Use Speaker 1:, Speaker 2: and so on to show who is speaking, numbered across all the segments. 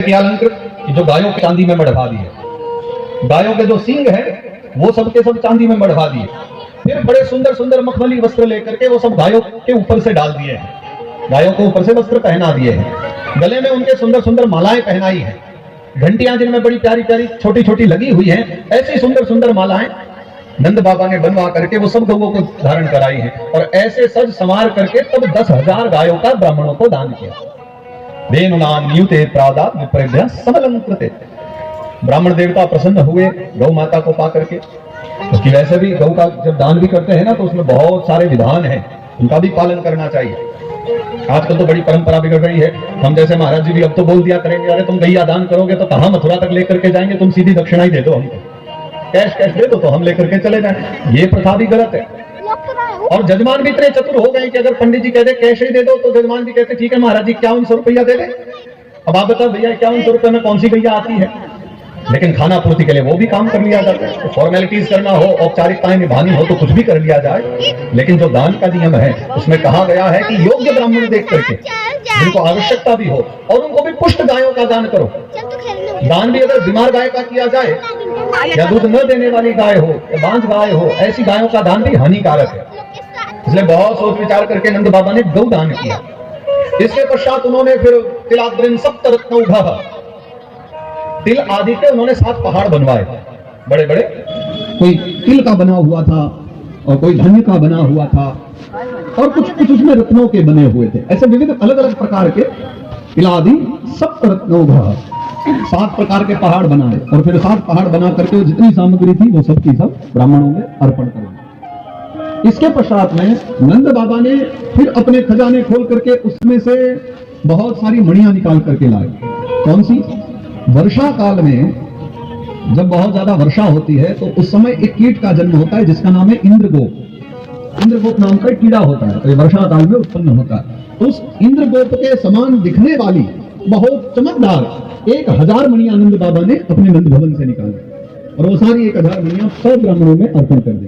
Speaker 1: किया अलंकृत जो गायों के चांदी में मढ़वा दिए, गायों के जो सींग है वो सब के सब चांदी में मढ़वा दिए। फिर बड़े सुंदर सुंदर मखमली वस्त्र लेकर के वो सब गायों के ऊपर से डाल दिए हैं, गायों को ऊपर से वस्त्र पहना दिए हैं, गले में उनके सुंदर सुंदर मालाएं पहनाई हैं, घंटियां जिनमें बड़ी प्यारी प्यारी छोटी छोटी लगी हुई हैं, ऐसी सुंदर सुंदर मालाएं नंद बाबा ने बनवा करके वो सब लोगों को धारण कराई है। और ऐसे सज संवार करके तब 10,000 गायों का ब्राह्मणों को दान किया। वेणुनाम नियुते प्रादात विप्रभ्य समलंकृते। ब्राह्मण देवता प्रसन्न हुए गौ माता को पा करके, क्योंकि वैसे भी गौ का जब दान भी करते हैं ना तो उसमें बहुत सारे विधान हैं, उनका भी पालन करना चाहिए। आजकल तो बड़ी परंपरा बिगड़ रही है, हम जैसे महाराज जी भी अब तो बोल दिया करेंगे, अरे तुम गैया दान करोगे तो कहां मथुरा तक लेकर के जाएंगे, तुम सीधी दक्षिणा ही दे दो, हमको कैश कैश दे दो तो हम लेकर के चले जाए। ये प्रथा भी गलत है। और जजमान भी इतने चतुर हो गए कि अगर पंडित जी कहते कैश ही दे दो तो जजमान जी कहते ठीक है महाराज जी 5100 रुपया दे दे। अब आप बताओ भैया 5100 रुपये में कौन सी गैया आती है, लेकिन खाना पूर्ति के लिए वो भी काम कर लिया जाता है। तो फॉर्मेलिटीज करना हो, औपचारिकताएं निभानी हो तो कुछ भी कर लिया जाए, लेकिन जो दान का नियम है उसमें कहा गया है कि योग्य ब्राह्मण देख करके जिनको आवश्यकता भी हो और उनको भी पुष्ट गायों का दान करो। दान भी अगर बीमार गाय का किया जाए या दूध न देने वाली गाय हो या बांझ गाय हो, ऐसी गायों का दान भी हानिकारक है। इसलिए बहुत सोच विचार करके नंद बाबा ने गौ दान किया। इसके पश्चात उन्होंने फिर तिलाद्रिन सप्तरत्नौघः, तिल आदि के उन्होंने 7 पहाड़ बनवाए बड़े बड़े। कोई तिल का बना हुआ था और कोई धन्य का बना हुआ था और कुछ कुछ उसमें रत्नों के बने हुए थे। ऐसे विविध अलग अलग प्रकार के तिलादि सप्तरत्नौघः, 7 प्रकार के पहाड़ बनाए और फिर 7 पहाड़ बना करके जितनी सामग्री थी वो सब की सब ब्राह्मणों में अर्पण करें। इसके पश्चात में नंद बाबा ने फिर अपने खजाने खोल करके उसमें से बहुत सारी मणियां निकाल करके लाए। कौन सी? वर्षा काल में जब बहुत ज्यादा वर्षा होती है तो उस समय एक कीट का जन्म होता है जिसका नाम है इंद्रगोप। इंद्रगोप नाम का कीड़ा होता है, तो ये वर्षा काल में उत्पन्न होता है। तो उस इंद्रगोप के समान दिखने वाली बहुत चमकदार 1000 मणियां नंद बाबा ने अपने नंद भवन से निकाली और वो सारी 1000 मणियां सब ब्राह्मणों में अर्पण कर दी।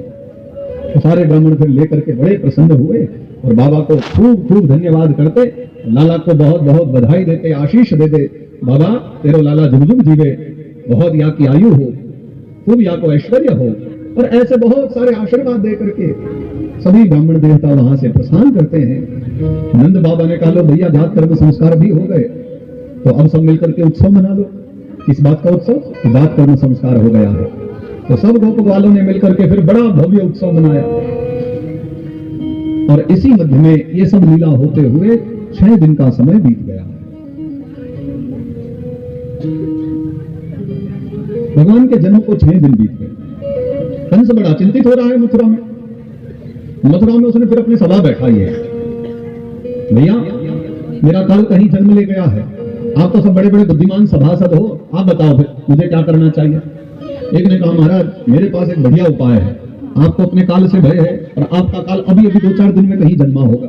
Speaker 1: तो सारे ब्राह्मण फिर लेकर के बड़े प्रसन्न हुए और बाबा को खूब खूब धन्यवाद करते, लाला को बहुत बहुत बधाई देते, आशीष दे दे, बाबा तेरो लाला जुग जुग जीवे, बहुत या की आयु हो, खूब या को ऐश्वर्य हो। और ऐसे बहुत सारे आशीर्वाद दे करके सभी ब्राह्मण देवता वहां से प्रस्थान करते हैं। नंद बाबा ने कहा लो भैया जात कर्म संस्कार भी हो गए, तो अब सब मिलकर के उत्सव मना लो। किस बात का उत्सव? जात कर्म संस्कार हो गया है। तो सब गोप वालों ने मिलकर के फिर बड़ा भव्य उत्सव मनाया और इसी मध्य में ये सब लीला होते हुए 6 दिन का समय बीत गया। भगवान के जन्म को 6 दिन बीत गए। कंस बड़ा चिंतित हो रहा है मथुरा में। मथुरा में उसने फिर अपनी सभा बैठाई है, भैया मेरा काल कहीं जन्म ले गया है, आप तो सब बड़े बड़े बुद्धिमान सभासद हो, आप बताओ फिर मुझे क्या करना चाहिए। एक ने कहा महाराज मेरे पास एक बढ़िया उपाय है, आपको अपने काल से भय है और आपका काल अभी अभी 2-4 दिन में कहीं जन्मा होगा,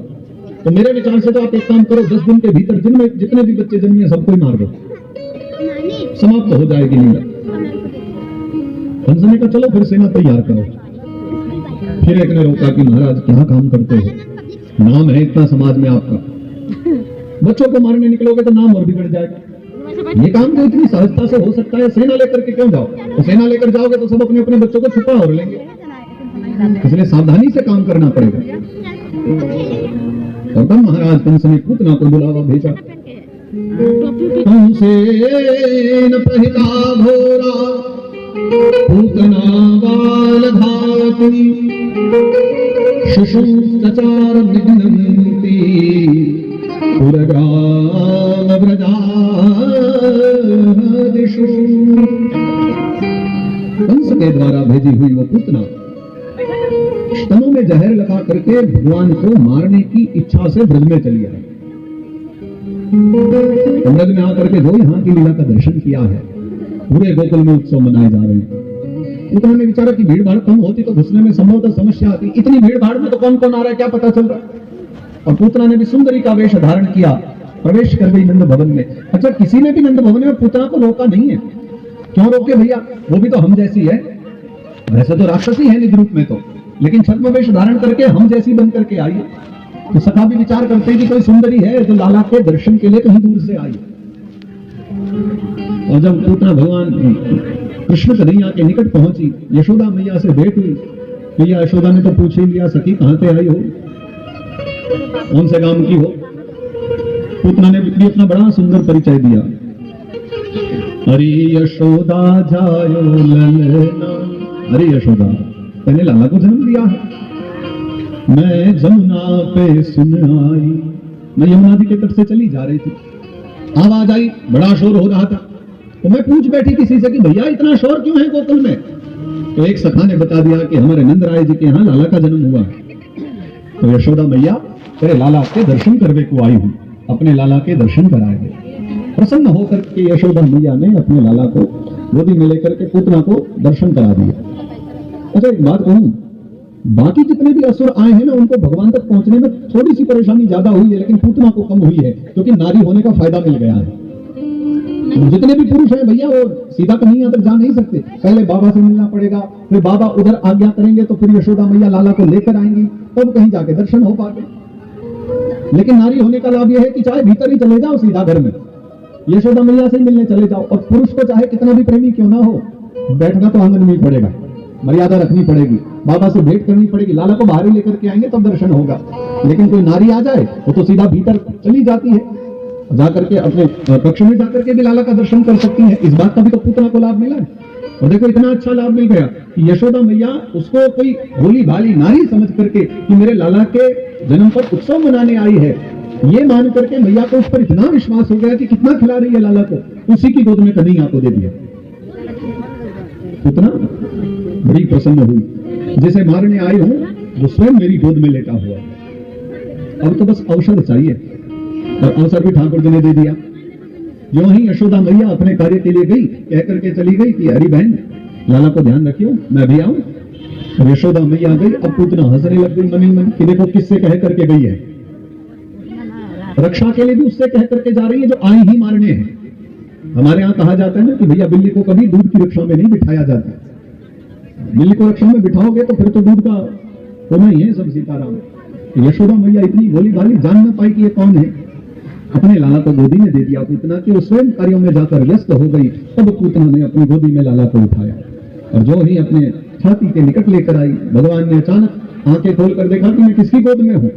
Speaker 1: तो मेरे विचार से तो आप एक काम करो, 10 दिन के भीतर जितने भी बच्चे जन्मे सबको ही मार दो, समाप्त हो जाएगी लीला। कंस ने कहा चलो फिर सेना तैयार करो। फिर एक ने रोका कि महाराज क्या काम करते हो, नाम है इतना समाज में आपका, बच्चों को मारने निकलोगे तो नाम और बिगड़ जाएगा। ये काम तो इतनी सहजता से हो सकता है, सेना लेकर के क्यों जाओ? तो सेना लेकर जाओगे तो सब अपने अपने बच्चों को छुपा और लेंगे, इसलिए सावधानी से काम करना पड़ेगा। और तब महाराज कंस ने पूतना को बुलावा भेजा। कंसेन प्रहिता घोरा पूतना बाल धातुनी शुशुंसचार निघ्नन्ति पुरग्राम व्रजादिषु। कंस के द्वारा भेजी हुई वो पूतना स्तनों में जहर लगा करके भगवान को मारने की इच्छा से ब्रज में चली आई। ब्रज में आकर के जो यहाँ की लीला का दर्शन किया है, पूरे गोकुल में उत्सव मनाए जा रहे हैं। पूतना ने विचारा कि भीड़ भाड़ कम होती तो घुसने में संभवतः समस्या आती, इतनी भीड़ भाड़ में तो कौन कौन आ रहा है क्या पता चल रहा है। और पूतना ने भी सुंदरी का वेश धारण किया, प्रवेश कर गई नंद भवन में। अच्छा किसी ने भी नंद भवन में पूतना को रोका नहीं है, क्यों रोके भैया, वो भी तो हम जैसी है, वैसे तो राक्षसी है निज रूप में तो, लेकिन छद्मवेश धारण करके हम जैसी बन करके आई है। तो सखा भी विचार करते हैं कि कोई सुंदरी है जो लाला के दर्शन के लिए कहीं दूर से आई। और जब पूतना भगवान कृष्ण कन्हैया के निकट पहुंची, यशोदा मैया से भेंट हुई। मैया यशोदा ने तो पूछ ही लिया, सखी कहां से आई हो, कौन से गांव की हो। पूतना ने भी अपना बड़ा सुंदर परिचय दिया। अरे यशोदा जायो ललना, अरे यशोदा मैंने लाला को जन्म दिया है। मैं जमुना पे सुन आई, मैं यमुना जी के तट से चली जा रही थी, आवाज आई, बड़ा शोर हो रहा था। तो मैं पूछ बैठी किसी से कि भैया इतना शोर क्यों है गोकुल में। तो एक सखा ने बता दिया कि हमारे नंदराय जी के यहाँ लाला का जन्म हुआ। तो यशोदा मैया तेरे लाला के दर्शन करने को आई हूं, अपने लाला के दर्शन कराए गए। प्रसन्न होकर के यशोदा मैया ने अपने लाला को गोदी में लेकर के पूतना को दर्शन करा दिया। अच्छा एक बात कहूं, बाकी जितने भी असुर आए हैं ना, उनको भगवान तक पहुंचने में थोड़ी सी परेशानी ज्यादा हुई है, लेकिन पूतना को कम हुई है, क्योंकि नारी होने का फायदा मिल गया है। जितने भी पुरुष हैं भैया, वो सीधा कन्हैया तक जा नहीं सकते, पहले बाबा से मिलना पड़ेगा, फिर बाबा उधर आज्ञा करेंगे तो फिर यशोदा मैया लाला को लेकर आएंगी, तब कहीं जाके दर्शन हो पाते। लेकिन नारी होने का लाभ यह है कि चाहे भीतर ही चले जाओ सीधा घर में, यशोदा मैया से मिलने चले जाओ, और पुरुष को चाहे कितना भी प्रेमी क्यों ना हो, बैठना तो आंगन में ही पड़ेगा, मर्यादा रखनी पड़ेगी, बाबा से भेंट करनी पड़ेगी, लाला को बाहर ही लेकर के आएंगे तब दर्शन होगा। लेकिन कोई नारी आ जाए वो तो सीधा भीतर चली जाती है, जाकर के अपने कक्ष में जाकर के भी लाला का दर्शन कर सकती है। इस बात का भी तो पूतना को लाभ मिला है। और देखो इतना अच्छा लाभ मिल गया कि यशोदा मैया उसको कोई भोली भाली नारी समझ करके कि मेरे लाला के जन्म पर उत्सव मनाने आई है, ये मान करके मैया को उस पर इतना विश्वास हो गया कि कितना खिला रही है लाला को, उसी की गोद में कन्हैया को दे दिया। पूतना बड़ी प्रसन्न हुई, जैसे मारने आई हूं वो स्वयं मेरी गोद में लेटा हुआ, अब तो बस अवसर चाहिए, और अवसर भी ठाकुर जी ने दे दिया। जो ही यशोदा मैया अपने कार्य के लिए गई, कह करके चली गई कि हरी बहन लाला को ध्यान रखियो, मैं भी आऊं। और यशोदा मैया गई, अब पूतना हंसने लग गई मन ही मन कि देखो किससे कह करके गई है, रक्षा के लिए भी उससे कह करके जा रही है जो आई ही मारने हैं। हमारे यहाँ कहा जाता है ना कि भैया बिल्ली को कभी दूध की रक्षा में नहीं बिठाया जाता, बिल्ली को रक्षा में बिठाओगे तो फिर तो दूध का होना ही है सब सीताराम। यशोदा मैया इतनी भोली भाली, जान ना पाई कि ये कौन है, अपने लाला को गोदी में दे दिया पूतना कि वो स्वयं कार्यों में जाकर व्यस्त हो गई। तब पूतना ने अपनी गोदी में लाला को उठाया और जो ही अपने छाती के निकट लेकर आई, भगवान ने अचानक आंखें खोलकर देखा कि मैं किसकी गोद में हूं,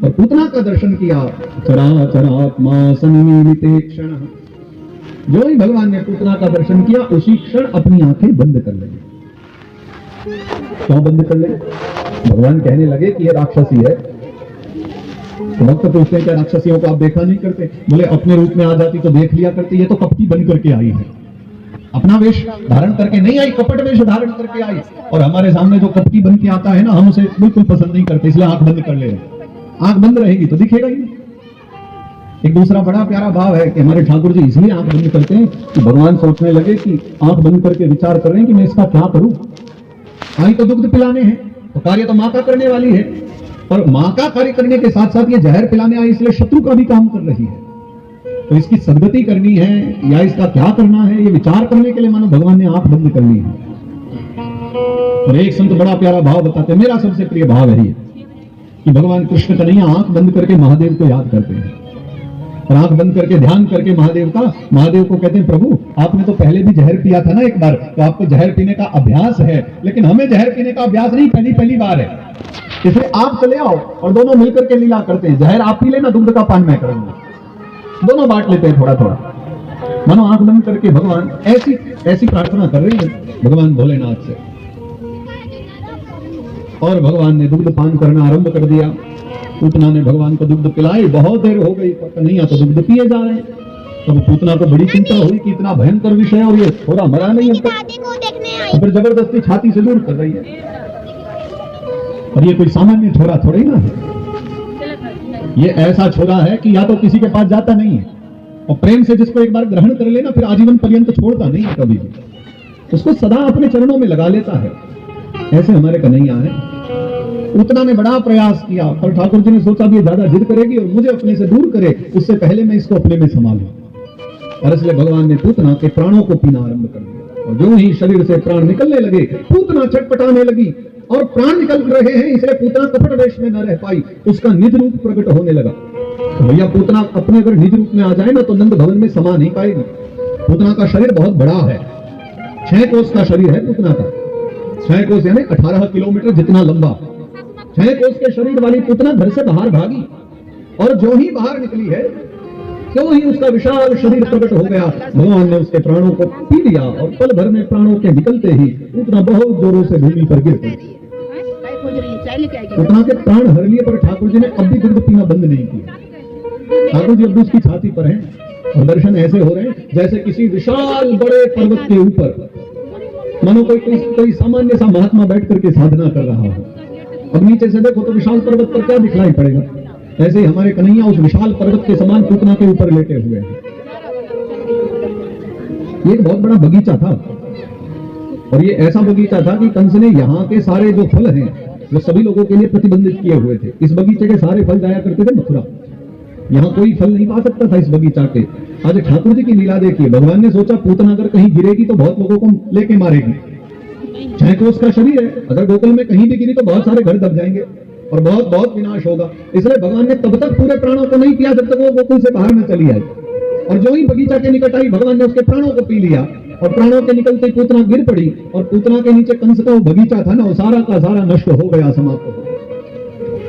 Speaker 1: और पूतना का दर्शन किया। चराचरात्मा सन्मीलिते क्षण, जो ही भगवान ने पूतना का दर्शन किया उसी क्षण अपनी आंखें बंद कर ली। क्यों बंद कर ले? भगवान कहने लगे कि ये राक्षसी है। तो भक्त पूछते हैं क्या राक्षसियों को आप देखा नहीं करते? बोले अपने रूप में आ जाती तो देख लिया करती, ये तो कपटी बन करके आई है, अपना वेश धारण करके नहीं आई, कपट वेश धारण करके आई। और हमारे सामने जो कपटी बन के आता है ना, हम उसे बिल्कुल पसंद नहीं करते, इसलिए आंख बंद कर ले। आंख बंद रहेगी तो दिखेगा ही नहीं। एक दूसरा बड़ा प्यारा भाव है कि हमारे ठाकुर जी इसलिए आंख बंद करते हैं कि भगवान सोचने लगे कि आंख बंद करके विचार कर रहे हैं कि मैं इसका क्या करूं। आई तो दुग्ध पिलाने हैं, तो कार्य तो माँ का करने वाली है, और माँ का कार्य करने के साथ साथ ये जहर पिलाने आई, इसलिए शत्रु का भी काम कर रही है। तो इसकी सदगति करनी है या इसका क्या करना है, ये विचार करने के लिए मानो भगवान ने आंख बंद करनी है। और एक संत बड़ा प्यारा भाव बताते हैं, मेरा सबसे प्रिय भाव है ये कि भगवान कृष्ण कन्हैया आंख बंद करके महादेव को याद करते हैं, और आंख बंद करके ध्यान करके महादेव को कहते हैं प्रभु आपने तो पहले भी जहर पिया था ना एक बार, तो आपको जहर पीने का अभ्यास है, लेकिन हमें जहर पीने का अभ्यास नहीं, पहली बार है, इसलिए आप चले आओ और दोनों मिलकर के लीला करते हैं। जहर आप पी लेना, दुग्ध का पान मैं करूंगा, दोनों बांट लेते हैं थोड़ा थोड़ा। मानो आंख बंद करके भगवान ऐसी प्रार्थना कर रही है भगवान भोलेनाथ से, और भगवान ने दुग्ध पान करना आरंभ कर दिया। पूतना ने भगवान को दुग्ध पिलाई, बहुत देर हो गई, कन्हैया तो दुग्ध पिए जा रहे हैं। तब पूतना को बड़ी चिंता हुई कि इतना भयंकर विषय है और ये थोड़ा मरा नहीं है, तो फिर जबरदस्ती छाती से दूर कर रही है। और ये कोई सामान्य छोरा थोड़ी ना है, ये ऐसा छोरा है कि या तो किसी के पास जाता नहीं है, और प्रेम से जिसको एक बार ग्रहण कर लेना फिर आजीवन पर्यंत छोड़ता नहीं है कभी भी, उसको सदा अपने चरणों में लगा लेता है। ऐसे हमारे कन्हैया है। पूतना ने बड़ा प्रयास किया, पर ठाकुर जी ने सोचा भी ज्यादा जिद करेगी और मुझे अपने से दूर करे, उससे पहले मैं इसको अपने में संभालूं। और इसलिए भगवान ने पूतना के प्राणों को पीना आरंभ कर दिया, और जो ही शरीर से प्राण निकलने लगे पूतना छटपटाने लगी, और प्राण निकल रहे हैं इसलिए पूतना कपट वेश में न रह पाई, उसका निज रूप प्रकट होने लगा। तो भैया पूतना अपने अगर निज रूप में आ जाए ना तो नंद भवन में समा नहीं पाएगी। पूतना का शरीर बहुत बड़ा है, 6 कोस का शरीर है पूतना का। 6 कोस यानी 18 किलोमीटर जितना लंबा। 6 कोस के शरीर वाली पूतना घर से बाहर भागी, और जो ही बाहर निकली है क्यों ही उसका विशाल शरीर प्रकट हो गया। भगवान ने उसके प्राणों को पी लिया, और पल भर में प्राणों के निकलते ही पूतना बहुत जोरों से भूमि पर गिर पड़ी। पूतना के प्राण हर लिए, पर ठाकुर जी ने अब भी दूध पीना बंद नहीं किया। ठाकुर जी अब भी उसकी छाती पर हैं, और दर्शन ऐसे हो रहे हैं जैसे किसी विशाल बड़े पर्वत के ऊपर मानो कोई सामान्य सा महात्मा बैठ करके साधना कर रहा हो। अब नीचे से देखो तो विशाल पर्वत पर क्या दिखलाई पड़ेगा, ऐसे ही हमारे कन्हैया उस विशाल पर्वत के समान पूतना के ऊपर लेटे हुए हैं। ये एक बहुत बड़ा बगीचा था, और ये ऐसा बगीचा था कि कंस ने यहाँ के सारे जो फल हैं वो सभी लोगों के लिए प्रतिबंधित किए हुए थे। इस बगीचे के सारे फल जाया करते थे मथुरा, यहाँ कोई फल नहीं पा सकता था इस बगीचा के। आज ठाकुर जी की लीला देखिए, भगवान ने सोचा पूतना अगर कहीं गिरेगी तो बहुत लोगों को लेके मारेगी। 6 कोस का शरीर है, अगर गोकुल में कहीं भी गिरी तो बहुत सारे घर दब जाएंगे और बहुत बहुत विनाश होगा। इसलिए भगवान ने तब तक पूरे प्राणों को नहीं पिया जब तक वो गोकुल से बाहर न चली आई, और जो ही बगीचा के निकट आई भगवान ने उसके प्राणों को पी लिया, और प्राणों के निकलते पूतना गिर पड़ी, और पूतना के नीचे कंस का वो बगीचा था ना, वो सारा का सारा नष्ट हो गया, समाप्त हो गया।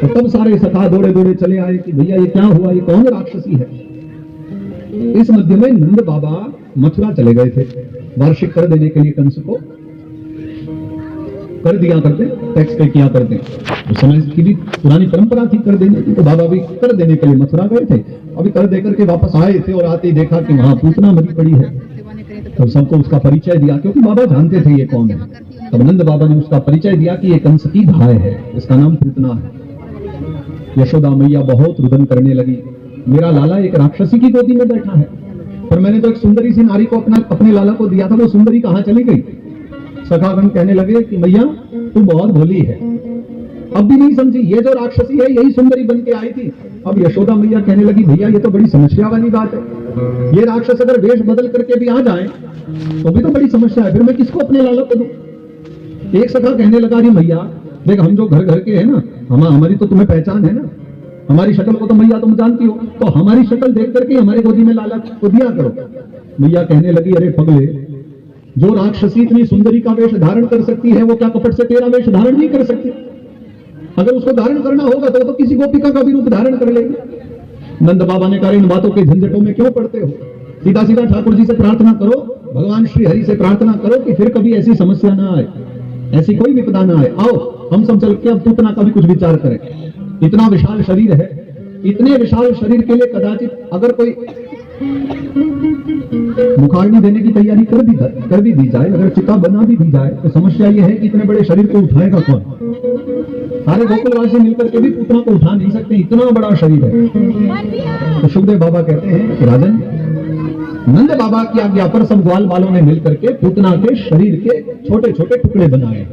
Speaker 1: तो तब सारे सखा दौड़े दौड़े चले आए कि भैया ये क्या हुआ, ये कौन राक्षसी है। इस मध्य में नंद बाबा मथुरा चले गए थे वार्षिक कर देने के लिए। कंस को कर दिया करते, टैक्स पे किया करते, उस समय की भी पुरानी परंपरा थी कर देने की, तो बाबा भी कर देने के लिए मथुरा गए थे। अभी कर देकर के वापस आए थे, और आते ही देखा कि वहां पूतना मरी पड़ी है। तब सबको उसका परिचय दिया, क्योंकि बाबा जानते थे ये कौन है। तब नंद बाबा ने उसका परिचय दिया कि ये कंस की भाई है, इसका नाम पूतना है। यशोदा मैया बहुत रुदन करने लगी, मेरा लाला एक राक्षसी की गोदी में बैठा है, पर मैंने तो एक सुंदरी सी नारी को अपने लाला को दिया था, वो सुंदरी कहाँ चली गई। सखागण कहने लगे कि मैया तू बहुत भोली है, अब भी नहीं समझी, ये जो राक्षसी है यही सुंदरी बन के आई थी। अब यशोदा मैया कहने लगी भैया ये तो बड़ी समस्या वाली बात है, ये राक्षस अगर वेश बदल करके भी आ जाए तो भी तो बड़ी समस्या है, फिर मैं किसको अपने लाला को दूं। एक सखा कहने लगा अरे मैया देख, हम जो घर घर के हैं ना, हमारी तो तुम्हें पहचान है ना, हमारी शक्ल को तो मैया तुम जानती हो, तो हमारी शक्ल देख करके हमारे गोदी में लाला को दिया करो। मैया कहने लगी अरे पगले, जो राक्षसी इतनी सुंदरी का वेश धारण कर सकती है वो क्या कपट से तेरा वेश धारण नहीं कर सकती। अगर उसको धारण करना होगा तो किसी गोपिका का भी रूप धारण कर लेगी। नंद बाबा ने कहा इन बातों के झंझटों में क्यों पड़ते हो, सीधा सीधा ठाकुर जी से प्रार्थना करो, भगवान श्री हरि से प्रार्थना करो कि फिर कभी ऐसी समस्या ना आए, ऐसी कोई विपदा ना आए। आओ हम सब चल के अब पूतना का भी कुछ विचार करें। इतना विशाल शरीर है, इतने विशाल शरीर के लिए कदाचित अगर कोई मुखाग्नि देने की तैयारी कर भी दी जाए, अगर चिता बना भी दी जाए, तो समस्या यह है कि इतने बड़े शरीर को उठाएगा कौन। सारे गोकुलवासी मिलकर के भी पूतना को उठा नहीं सकते, इतना बड़ा शरीर है। तो सुखदेव बाबा कहते हैं कि राजन, नंद बाबा की आज्ञा पर सब ग्वाल वालों ने मिलकर के पूतना के शरीर के छोटे छोटे टुकड़े बनाए,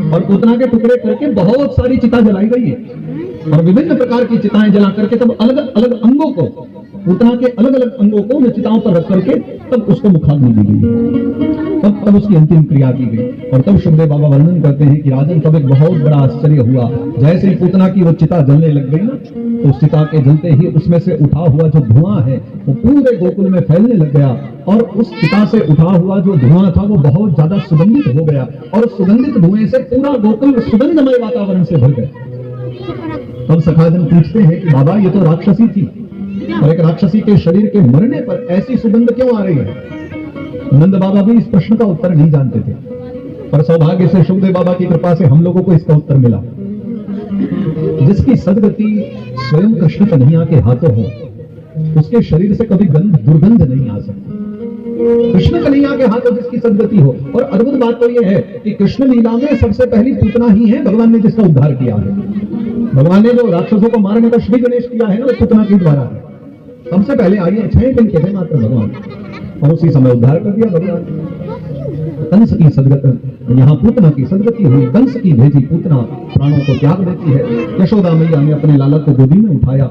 Speaker 1: और पूतना के टुकड़े करके बहुत सारी चिता जलाई गई है, और विभिन्न प्रकार की चिताएं जला करके तब अलग अलग अंगों को, पूतना के अलग अलग अंगों को उन चिताओं पर रख करके तब उसको मुखाग्नि दी गई, तब उसकी अंतिम क्रिया की गई। और तब सुखदेव बाबा वर्णन करते हैं कि राजन तब एक बहुत बड़ा आश्चर्य हुआ, जैसे ही पूतना की वो चिता जलने लग गई ना, तो उस चिता के जलते ही उसमें से उठा हुआ जो धुआं है वो पूरे गोकुल में फैलने लग गया, और उस चिता से उठा हुआ जो धुआं था वो बहुत ज्यादा सुगंधित हो गया, और सुगंधित धुएं से पूरा गोकुल सुगंधमय वातावरण से भर गया। तब सखाजन पूछते हैं कि बाबा ये तो राक्षसी थी, और एक राक्षसी के शरीर के मरने पर ऐसी सुगंध क्यों आ रही है। नंद बाबा भी इस प्रश्न का उत्तर नहीं जानते थे, पर सौभाग्य से सुखदेव बाबा की कृपा से हम लोगों को इसका उत्तर मिला। जिसकी सदगति स्वयं कृष्ण कन्हैया के हाथों हो, उसके शरीर से कभी दुर्गंध नहीं आ सकती। कृष्ण कन्हैया के हाथों जिसकी सदगति हो, और अद्भुत बात तो यह है कि कृष्ण लीला में सबसे पहली पूतना ही है भगवान ने जिसका उद्धार किया है। भगवान ने जो राक्षसों को मारने का श्री गणेश किया है ना, वो पूतना के द्वारा है। सबसे पहले आई है 6 दिन के थे मात्र भगवान, और उसी समय उद्धार कर दिया भगवान। कंस की सदगति, यहाँ पूतना की सदगति हुई, कंस की भेजी पूतना प्राणों को त्याग देती है। यशोदा मैया ने अपने लाला को गोदी में उठाया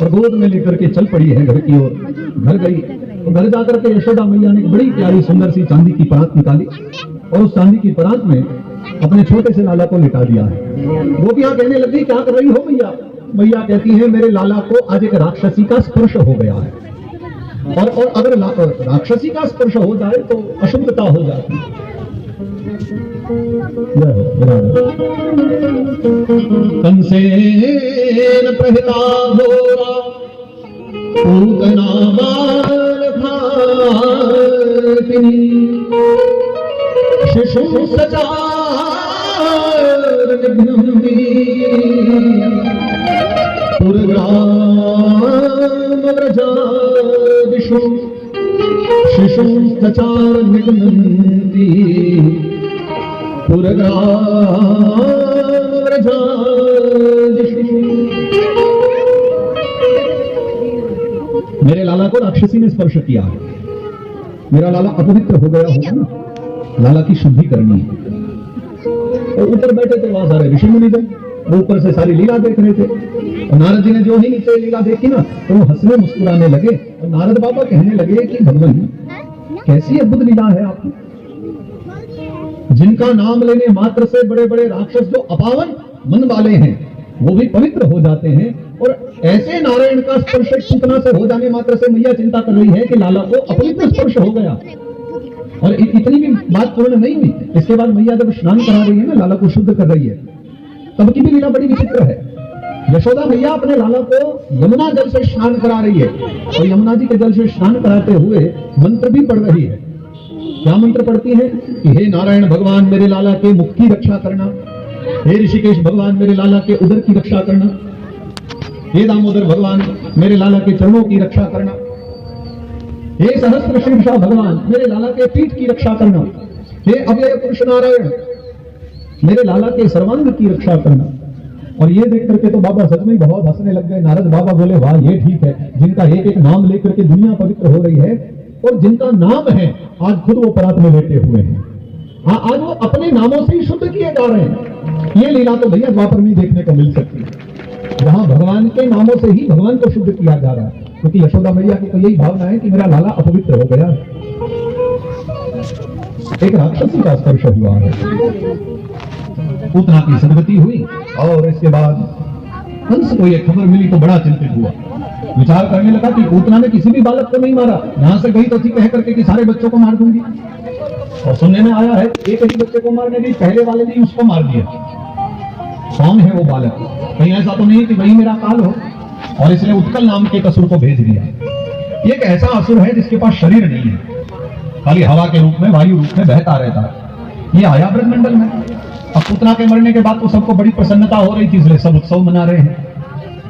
Speaker 1: और गोद में लेकर के चल पड़ी है घर की ओर। घर गई तो घर जाकर के यशोदा मैया ने बड़ी प्यारी सुंदर सी चांदी की परात निकाली, और उस चांदी की परात में अपने छोटे से लाला को लिटा दिया है। गोपियां कहने लगी क्या कर रही हो मैया। मैया कहती है मेरे लाला को आज एक राक्षसी का स्पर्श हो गया है। और अगर राक्षसी का स्पर्श हो जाए तो अशुद्धता हो जाती है। कंसेन प्रहिता घोरा पूतना बाल भातिनी शिशु सचार निघ्नन्ति पुरग्राम व्रजादिषु शिशु सचार निघ्नन्ति पुरग्राम व्रजादिषु। मेरे लाला को राक्षसी ने स्पर्श किया है, मेरा लाला अपवित्र हो गया होगा ना, लाला की शुद्धि करनी है। और ऊपर बैठे थे वहां सारे ऋषि मुनिजन, वो ऊपर से सारी लीला देख रहे थे। और नारद जी ने जो ही नीचे लीला देखी ना तो वो हंसने मुस्कुराने लगे और नारद बाबा कहने लगे कि भगवान कैसी अद्भुत लीला है आपकी, जिनका नाम लेने मात्र से बड़े बड़े राक्षस जो अपावन मन वाले हैं वो भी पवित्र हो जाते हैं, और ऐसे नारायण का स्पर्श पूतना से हो जाने मात्र से मैया चिंता कर रही है कि लाला को अपवित्र स्पर्श हो गया। और इतनी भी बात पूर्ण नहीं हुई, इसके बाद मैया जब स्नान करा रही है ना, लाला को शुद्ध कर रही है, तब की भी लीला बड़ी विचित्र है। यशोदा मैया अपने लाला को यमुना जल से स्नान करा रही है और यमुना जी के जल से स्नान कराते हुए मंत्र भी पढ़ रही है। क्या मंत्र पढ़ती है कि हे नारायण भगवान मेरे लाला के मुख की रक्षा करना, हे ऋषिकेश भगवान मेरे लाला के उदर की रक्षा करना, हे दामोदर भगवान मेरे लाला के चरणों की रक्षा करना, हे सहस्त्र शीर्षा भगवान मेरे लाला के पीठ की रक्षा करना, हे अव्यय पुरुष नारायण मेरे लाला के सर्वांग की रक्षा करना। और ये देख करके तो बाबा सच में बहुत हंसने लग गए। नारद बाबा बोले वाह ये ठीक है, जिनका एक एक नाम लेकर के दुनिया पवित्र हो रही है, और जिनका नाम है आज खुद वो परात में लेटे हुए हैं, आज वो अपने नामों से ही शुद्ध किए जा रहे हैं। ये लीला तो भैया द्वापर में देखने को मिल सकती है, जहां भगवान के नामों से ही भगवान को शुद्ध किया जा रहा है। क्योंकि यशोदा मैया की तो यही भावना है कि मेरा लाला अपवित्र हो गया। एक राक्षसी का स्पर्श हुआ है, पूतना की सदगति हुई, और इसके बाद कंस को यह खबर मिली तो बड़ा चिंतित हुआ। विचार करने लगा कि पूतना ने किसी भी बालक को नहीं मारा, यहां से गई तो थी कह करके कि सारे बच्चों को मार दूंगी, और सुनने में आया है एक ही बच्चे को मारने गई, पहले वाले ने उसको मार दिया। कौन है वो बालक? कहीं ऐसा तो नहीं कि वही मेरा काल हो, और इसलिए उत्कल नाम के असुर को भेज दिया। ये एक ऐसा असुर है जिसके पास शरीर नहीं है, खाली हवा के रूप में, वायु रूप में बहता रहता है। ये आया ब्रह्मंडल में। अब पूतना के मरने के बाद तो सबको बड़ी प्रसन्नता हो रही थी, इसलिए सब उत्सव मना रहे हैं,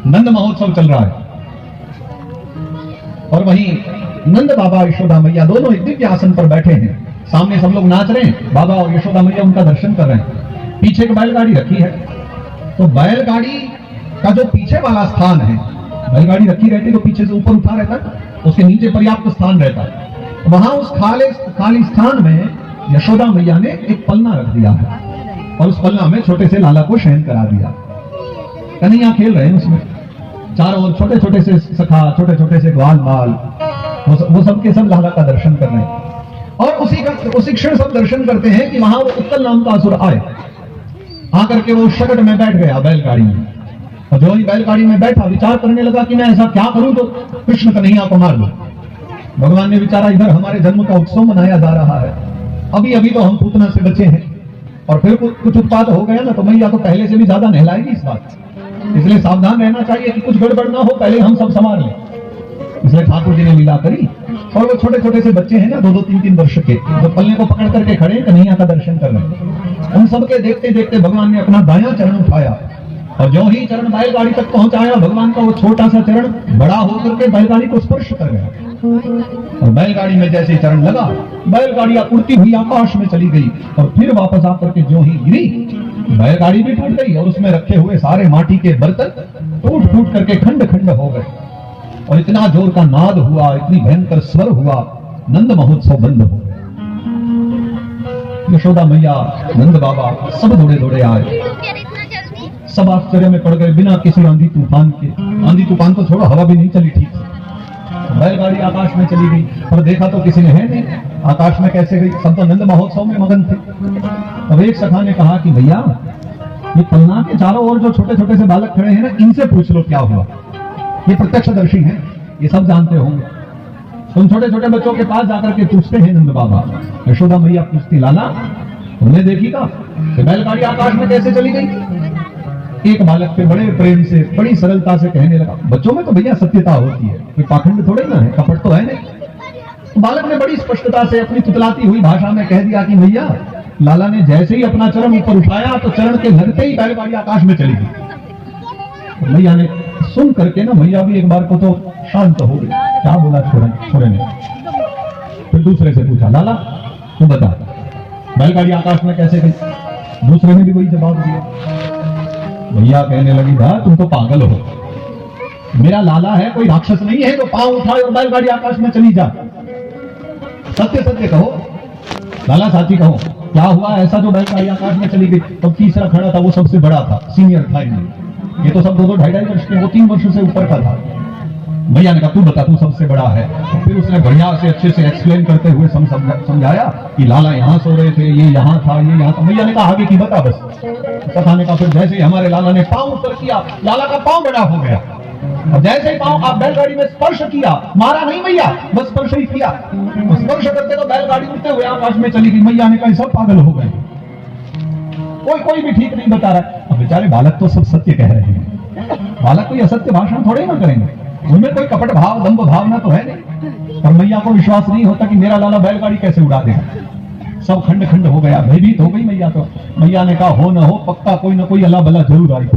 Speaker 1: नंद महोत्सव चल रहा है। और वहीं नंद बाबा यशोदा मैया दोनों एक दिव्य आसन पर बैठे हैं, सामने सब लोग नाच रहे हैं, बाबा और यशोदा मैया उनका दर्शन कर रहे हैं। पीछे एक बैलगाड़ी रखी है, तो बैलगाड़ी का जो पीछे वाला स्थान है, बैलगाड़ी रखी रहती तो पीछे से ऊपर उठा रहता, उसके नीचे पर्याप्त स्थान रहता, वहां उस खाली स्थान में यशोदा मैया ने एक पलना रख दिया है, और उस पलना में छोटे से लाला को शयन करा दिया। कन्हैया खेल रहे हैं उसमें, चारों ओर छोटे छोटे से सखा, छोटे छोटे से ग्वाल बाल, वो सब के सब लाला का दर्शन कर रहे हैं। और उसी क्षण सब दर्शन करते हैं कि वहां वो उत्कल नाम का असुर आए, आकर के वो शकट में बैठ गया बैलगाड़ी में, और जो ही बैलगाड़ी में बैठा विचार करने लगा कि मैं ऐसा क्या करूं तो कृष्ण कन्हैया को मार दूं। भगवान ने विचारा इधर हमारे जन्म का उत्सव मनाया जा रहा है, अभी अभी तो हम पूतना से बचे हैं, और फिर कुछ उत्पात हो गया ना तो मैया तो पहले से भी ज्यादा नहलाएगी इस बात, इसलिए सावधान रहना चाहिए कि कुछ गड़बड़ ना हो, पहले हम सब संभाल लें। इसलिए ठाकुर जी ने लीला करी, और वो छोटे छोटे से बच्चे हैं ना, 2-2, 3-3 वर्ष के, जो पल्ले को पकड़ करके खड़े कन्हैया का दर्शन कर रहे हैं। उन सबके देखते देखते भगवान ने अपना दायां चरण उठाया, और जो ही चरण बैलगाड़ी तक पहुंचाया, भगवान का वो छोटा सा चरण बड़ा होकर के बैलगाड़ी को स्पर्श कर गया, और बैलगाड़ी में जैसे चरण लगा, बैलगाड़ी उड़ती हुई आकाश में चली गई, और फिर वापस आकर के जो ही गिरी, बैलगाड़ी भी टूट गई, और उसमें रखे हुए सारे माटी के बर्तन टूट टूट करके खंड खंड हो गए, और इतना जोर का नाद हुआ, इतनी भयंकर स्वर हुआ, नंद महोत्सव बंद हो गया। यशोदा मैया, नंद बाबा सब दौड़े दौड़े आए, सब आश्चर्य में पड़ गए, बिना किसी आंधी तूफान के। आंधी तूफान तो छोड़ो, हवा भी नहीं चली ठीक से, बैलगाड़ी आकाश में चली गई, और देखा तो किसी ने है नहीं, आकाश में कैसे गई, सब तो नंद महोत्सव में मगन थे। अब एक सखा ने कहा कि भैया ये पलना के चारों ओर जो छोटे छोटे से बालक खड़े हैं ना, इनसे पूछ लो क्या हुआ, ये प्रत्यक्षदर्शी हैं, ये सब जानते होंगे। तुम छोटे छोटे बच्चों के पास जाकर के पूछते हैं नंद बाबा, यशोदा मैया पूछती लाला तुमने देखी का कि बैलगाड़ी आकाश में कैसे चली गई। एक बालक पे बड़े प्रेम से बड़ी सरलता से कहने लगा, बच्चों में तो भैया सत्यता होती है, कोई पाखंड थोड़े ना है, कपट तो है नहीं। तो बालक ने बड़ी स्पष्टता से अपनी तुतलाती हुई भाषा में कह दिया कि भैया लाला ने जैसे ही अपना चरण ऊपर उठाया तो चरण के लगते ही बैलगाड़ी आकाश में चली गई। तो मैया ने सुन करके ना, मैया भी एक बार को तो शांत हो गई, क्या बोला छोरे ने। फिर दूसरे से पूछा, लाला तू बता बैलगाड़ी आकाश में कैसे गई। दूसरे ने भी वही जवाब दिया। भैया कहने लगी, भा तुम तो पागल हो, मेरा लाला है कोई राक्षस नहीं है तो पांव उठाए और बैलगाड़ी आकाश में चली जा। सत्य सत्य कहो लाला, साची कहो क्या हुआ ऐसा जो बैलगाड़ी आकाश में चली गई। तब तीसरा खड़ा था, वो सबसे बड़ा था, सीनियर था इनमें। ये तो सब 2-2 ढाई वर्ष के, वो 3 वर्षों से ऊपर का था। भैया ने कहा तू बता, तू सबसे बड़ा है। फिर उसने बढ़िया से अच्छे से एक्सप्लेन करते हुए समझाया कि लाला यहाँ सो रहे थे, ये यहाँ था, ये यहाँ था। भैया ने कहा आगे की बता बस। कथा ने कहा फिर जैसे ही हमारे लाला ने पांव ऊपर किया, लाला का पांव बड़ा हो गया, और जैसे ही पांव आप बैलगाड़ी में स्पर्श किया, मारा नहीं भैया, बस स्पर्श ही किया, स्पर्श करते तो बैलगाड़ी उड़ते हुए आकाश में चली गई। मैया ने कहा सब पागल हो गए, कोई भी ठीक नहीं बता रहा। अब बेचारे बालक तो सब सत्य कह रहे हैं, बालक कोई असत्य भाषण थोड़े ना करेंगे, उनमें कोई कपट भाव दंभ भावना तो है नहीं। पर मैया को विश्वास नहीं होता कि मेरा लाला बैलगाड़ी कैसे उड़ा देगा। सब खंड खंड हो गया, भयभीत हो गई मैया। तो मैया ने कहा हो न हो पक्का कोई ना कोई अल्लाह बला जरूर आई।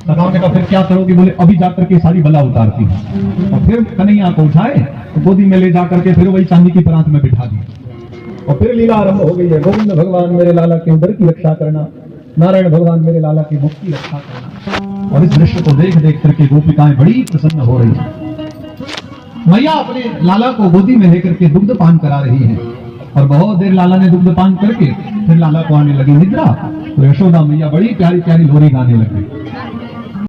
Speaker 1: सखाओं ने कहा फिर क्या करोगे। बोले अभी जाकर के सारी बला उतारती हूँ। और फिर कन्हैया को उठाए तो गोदी में ले जाकर के फिर वही चांदी की परात में बिठा दी, और फिर लीला आरंभ हो गई है। गोविंद भगवान मेरे लाला के उदर की रक्षा करना, नारायण भगवान मेरे लाला की मुख की रक्षा करना। और इस दृश्य को देख देख करके गोपिकाएं बड़ी प्रसन्न हो रही हैं। मैया अपने लाला को गोदी में लेकर के दुग्ध पान करा रही है, और बहुत देर लाला ने दुग्ध पान करके फिर लाला को आने लगी निद्रा। तो यशोदा मैया बड़ी प्यारी प्यारी लोरी गाने लगी।